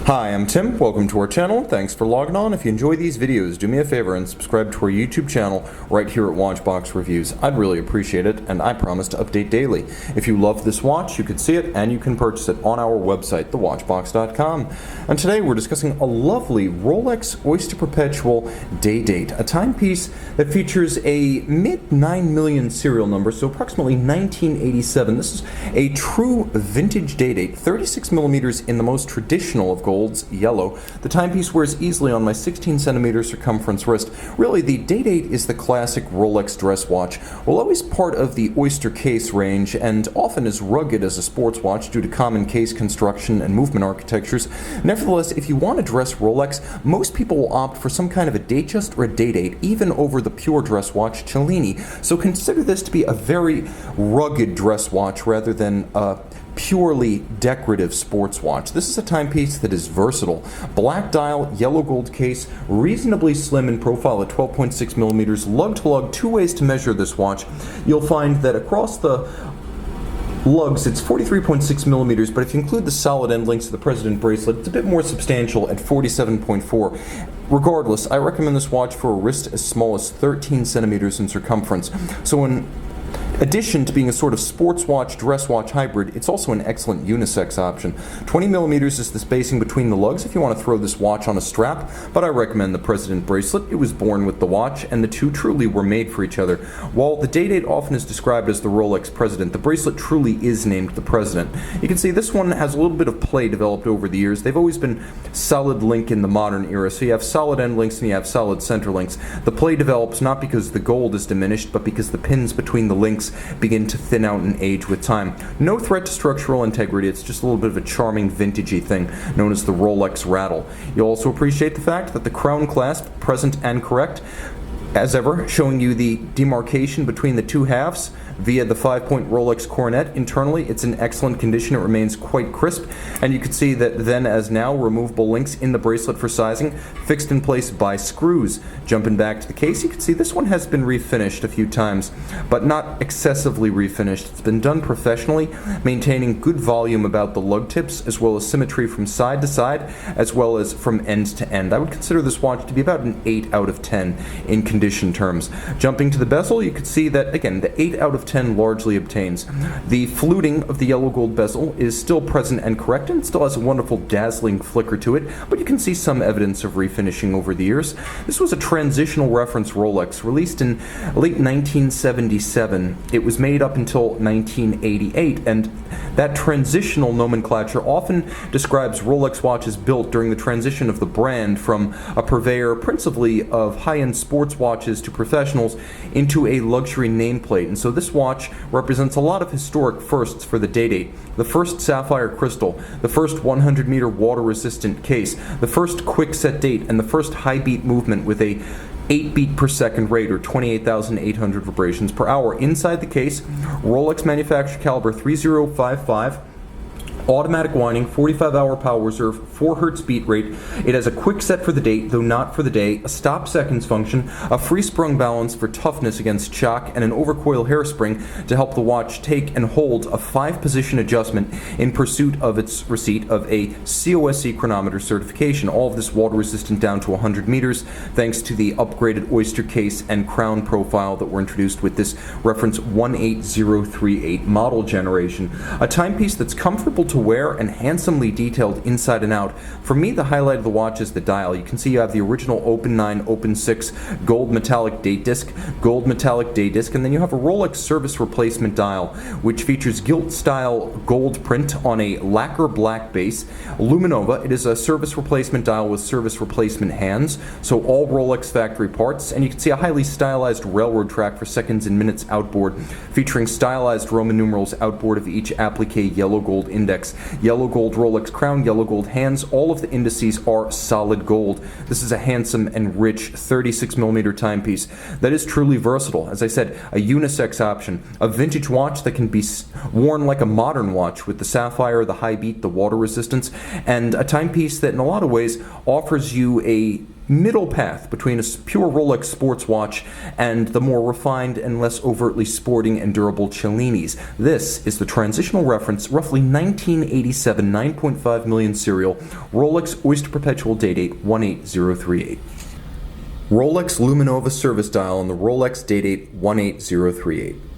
Hi, I'm Tim. Welcome to our channel. Thanks for logging on. If you enjoy these videos, do me a favor and subscribe to our YouTube channel right here at Watchbox Reviews. I'd really appreciate it, and I promise to update daily. If you love this watch, you can see it and you can purchase it on our website, thewatchbox.com. And today we're discussing a lovely Rolex Oyster Perpetual Day-Date, a timepiece that features a mid-9 million serial number, so approximately 1987. This is a true vintage day-date, 36 millimeters in the most traditional of golds, yellow. The timepiece wears easily on my 16 centimeter circumference wrist. Really, the Day-Date is the classic Rolex dress watch, while always part of the Oyster case range and often as rugged as a sports watch due to common case construction and movement architectures. Nevertheless, if you want to dress Rolex, most people will opt for some kind of a Datejust or a Day-Date, even over the pure dress watch Cellini. So consider this to be a very rugged dress watch rather than a purely decorative sports watch. This is a timepiece that is versatile. Black dial, yellow gold case, reasonably slim in profile at 12.6 millimeters, lug-to-lug, two ways to measure this watch. You'll find that across the lugs, it's 43.6 millimeters, but if you include the solid end links to the President bracelet, it's a bit more substantial at 47.4. Regardless, I recommend this watch for a wrist as small as 13 centimeters in circumference. So in addition to being a sort of sports watch, dress watch hybrid, it's also an excellent unisex option. 20 millimeters is the spacing between the lugs if you want to throw this watch on a strap, but I recommend the President bracelet. It was born with the watch, and the two truly were made for each other. While the Day-Date often is described as the Rolex President, the bracelet truly is named the President. You can see this one has a little bit of play developed over the years. They've always been solid link in the modern era, so you have solid end links and you have solid center links. The play develops not because the gold is diminished, but because the pins between the links begin to thin out and age with time. No threat to structural integrity, it's just a little bit of a charming vintagey thing known as the Rolex rattle. You'll also appreciate the fact that the crown clasp, present and correct, as ever, showing you the demarcation between the two halves via the 5-point Rolex coronet. Internally, it's in excellent condition. It remains quite crisp, and you can see that then as now, removable links in the bracelet for sizing, fixed in place by screws. Jumping back to the case, you can see this one has been refinished a few times, but not excessively refinished. It's been done professionally, maintaining good volume about the lug tips, as well as symmetry from side to side, as well as from end to end. I would consider this watch to be about an 8 out of 10 in condition terms. Jumping to the bezel, you can see that, again, the 8 out of 10 largely obtains. The fluting of the yellow gold bezel is still present and correct, and still has a wonderful dazzling flicker to it, but you can see some evidence of refinishing over the years. This was a transitional reference Rolex, released in late 1977. It was made up until 1988, and that transitional nomenclature often describes Rolex watches built during the transition of the brand from a purveyor principally of high-end sports watches to professionals into a luxury nameplate. And so this watch represents a lot of historic firsts for the Day-Date. The first sapphire crystal, the first 100-meter water-resistant case, the first quick-set date, and the first high-beat movement with a 8 beat per second rate, or 28,800 vibrations per hour. Inside the case, Rolex manufactured caliber 3055, automatic winding, 45-hour power reserve, 4 Hz beat rate. It has a quick set for the date, though not for the day, a stop seconds function, a free sprung balance for toughness against shock, and an overcoil hairspring to help the watch take and hold a 5-position adjustment in pursuit of its receipt of a COSC chronometer certification. All of this water resistant down to 100 meters, thanks to the upgraded Oyster case and crown profile that were introduced with this reference 18038 model generation. A timepiece that's comfortable to wear and handsomely detailed inside and out. For me, the highlight of the watch is the dial. You can see you have the original Open 9, Open 6 gold metallic date disc, gold metallic day disc, and then you have a Rolex service replacement dial, which features gilt-style gold print on a lacquer black base. Luminova, it is a service replacement dial with service replacement hands, so all Rolex factory parts, and you can see a highly stylized railroad track for seconds and minutes outboard, featuring stylized Roman numerals outboard of each applique yellow gold index. Yellow gold Rolex crown, yellow gold hands, all of the indices are solid gold. This is a handsome and rich 36 millimeter timepiece that is truly versatile. As I said, a unisex option, a vintage watch that can be worn like a modern watch with the sapphire, the high beat, the water resistance, and a timepiece that in a lot of ways offers you a middle path between a pure Rolex sports watch and the more refined and less overtly sporting and durable Cellinis. This is the transitional reference, roughly 1987 9.5 million serial Rolex Oyster Perpetual Day-Date 18038. Rolex Luminova service dial on the Rolex Day Date 18038.